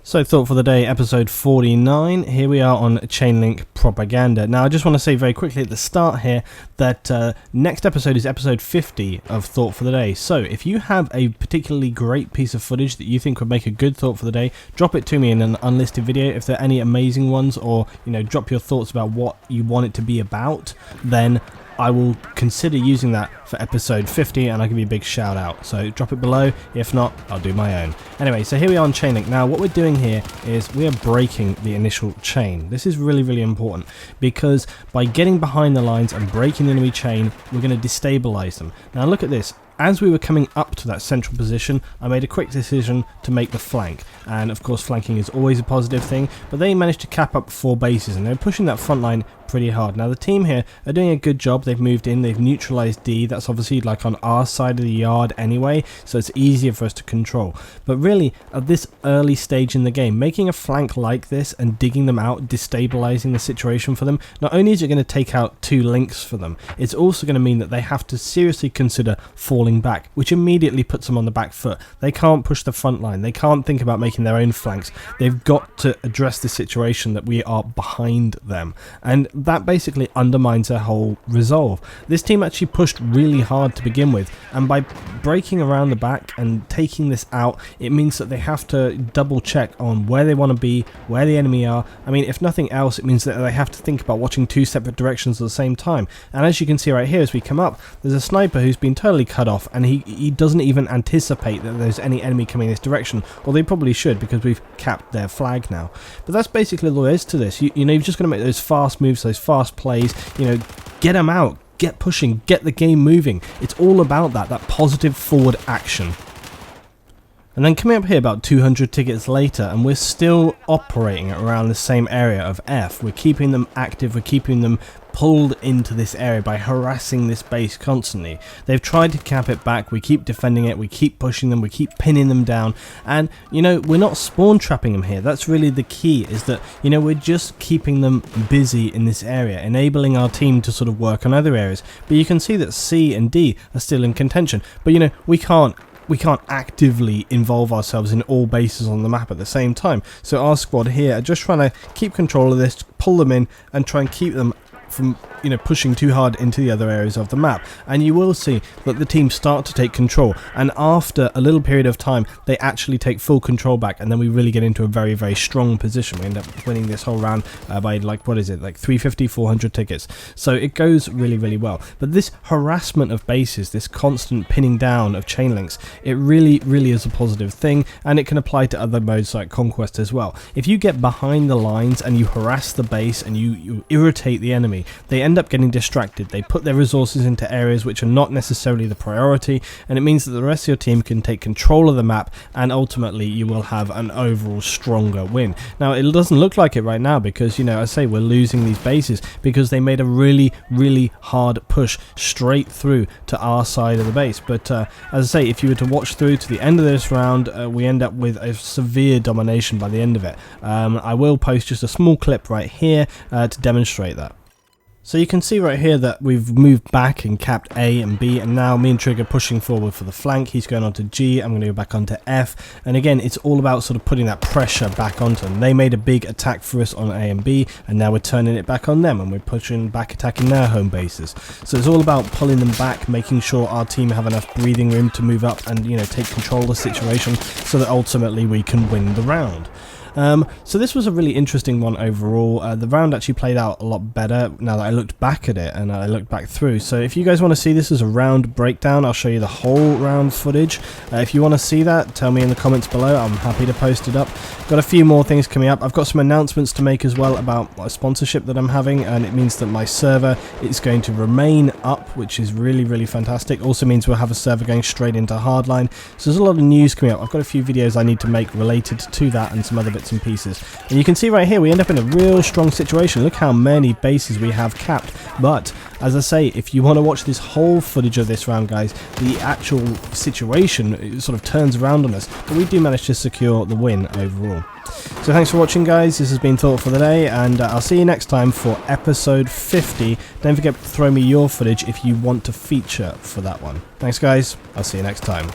So thought for the day, episode 49. Here we are on Chainlink Propaganda. Now I just want to say very quickly at the start here that next episode is episode 50 of Thought for the Day. So if you have a particularly great piece of footage that you think would make a good thought for the day, drop it to me in an unlisted video. If there are any amazing ones, or drop your thoughts about what you want it to be about, then I will consider using that for episode 50 and I'll give you a big shout out. So drop it below. If not, I'll do my own. Anyway, so here we are on Chainlink. Now what we're doing here is we are breaking the initial chain. This is really, really important because by getting behind the lines and breaking the enemy chain, we're going to destabilize them. Now look at this. As we were coming up to that central position, I made a quick decision to make the flank. And of course flanking is always a positive thing, but they managed to cap up 4 bases and they're pushing that front line pretty hard. Now the team here are doing a good job. They've moved in, they've neutralized D. That's obviously like on our side of the yard anyway, so it's easier for us to control. But really, at this early stage in the game, making a flank like this and digging them out, destabilizing the situation for them, not only is it going to take out 2 links for them, it's also going to mean that they have to seriously consider falling back, which immediately puts them on the back foot. They can't push the front line. They can't think about making their own flanks. They've got to address the situation that we are behind them. And that basically undermines their whole resolve. This team actually pushed really hard to begin with, and by breaking around the back and taking this out, it means that they have to double check on where they want to be, where the enemy are. I mean, if nothing else, it means that they have to think about watching 2 separate directions at the same time. And as you can see right here, as we come up, there's a sniper who's been totally cut off, and he doesn't even anticipate that there's any enemy coming this direction. Well, they probably should, because we've capped their flag now. But that's basically all there is to this. You've just got to make those fast moves, those fast plays, get them out, get pushing, get the game moving. It's all about that positive forward action. And then coming up here about 200 tickets later, and we're still operating around the same area of F. We're keeping them active, we're keeping them pulled into this area by harassing this base constantly. They've tried to cap it back, we keep defending it, we keep pushing them, we keep pinning them down, and we're not spawn trapping them here. That's really the key, is that we're just keeping them busy in this area, enabling our team to sort of work on other areas. But you can see that C and D are still in contention, but we can't actively involve ourselves in all bases on the map at the same time. So our squad here are just trying to keep control of this, pull them in, and try and keep them from pushing too hard into the other areas of the map. And you will see that the team start to take control, and after a little period of time they actually take full control back, and then we really get into a very, very strong position. We end up winning this whole round by like 350, 400 tickets. So it goes really, really well. But this harassment of bases, this constant pinning down of chain links, it really, really is a positive thing, and it can apply to other modes like Conquest as well. If you get behind the lines and you harass the base and you irritate the enemy, they end up getting distracted. They put their resources into areas which are not necessarily the priority, and it means that the rest of your team can take control of the map, and ultimately you will have an overall stronger win. Now it doesn't look like it right now because I say we're losing these bases because they made a really, really hard push straight through to our side of the base. But as I say, if you were to watch through to the end of this round, we end up with a severe domination by the end of it. I will post just a small clip right here to demonstrate that. So you can see right here that we've moved back and capped A and B, and now me and Trigger pushing forward for the flank. He's going on to G, I'm going to go back onto F, and again it's all about sort of putting that pressure back onto them. They made a big attack for us on A and B, and now we're turning it back on them, and we're pushing back, attacking their home bases. So it's all about pulling them back, making sure our team have enough breathing room to move up and take control of the situation, so that ultimately we can win the round. So this was a really interesting one overall. The round actually played out a lot better now that I looked back at it and I looked back through. So if you guys want to see this as a round breakdown, I'll show you the whole round footage. If you want to see that, tell me in the comments below. I'm happy to post it up. Got a few more things coming up. I've got some announcements to make as well about a sponsorship that I'm having, and it means that my server is going to remain up, which is really, really fantastic. Also means we'll have a server going straight into Hardline. So there's a lot of news coming up. I've got a few videos I need to make related to that and some other bits and pieces. And you can see right here we end up in a real strong situation. Look how many bases we have capped. But as I say, if you want to watch this whole footage of this round, guys, the actual situation sort of turns around on us, but we do manage to secure the win overall. So thanks for watching, guys. This has been Thought for the Day, and I'll see you next time for episode 50. Don't forget to throw me your footage if you want to feature for that one. Thanks, guys. I'll see you next time.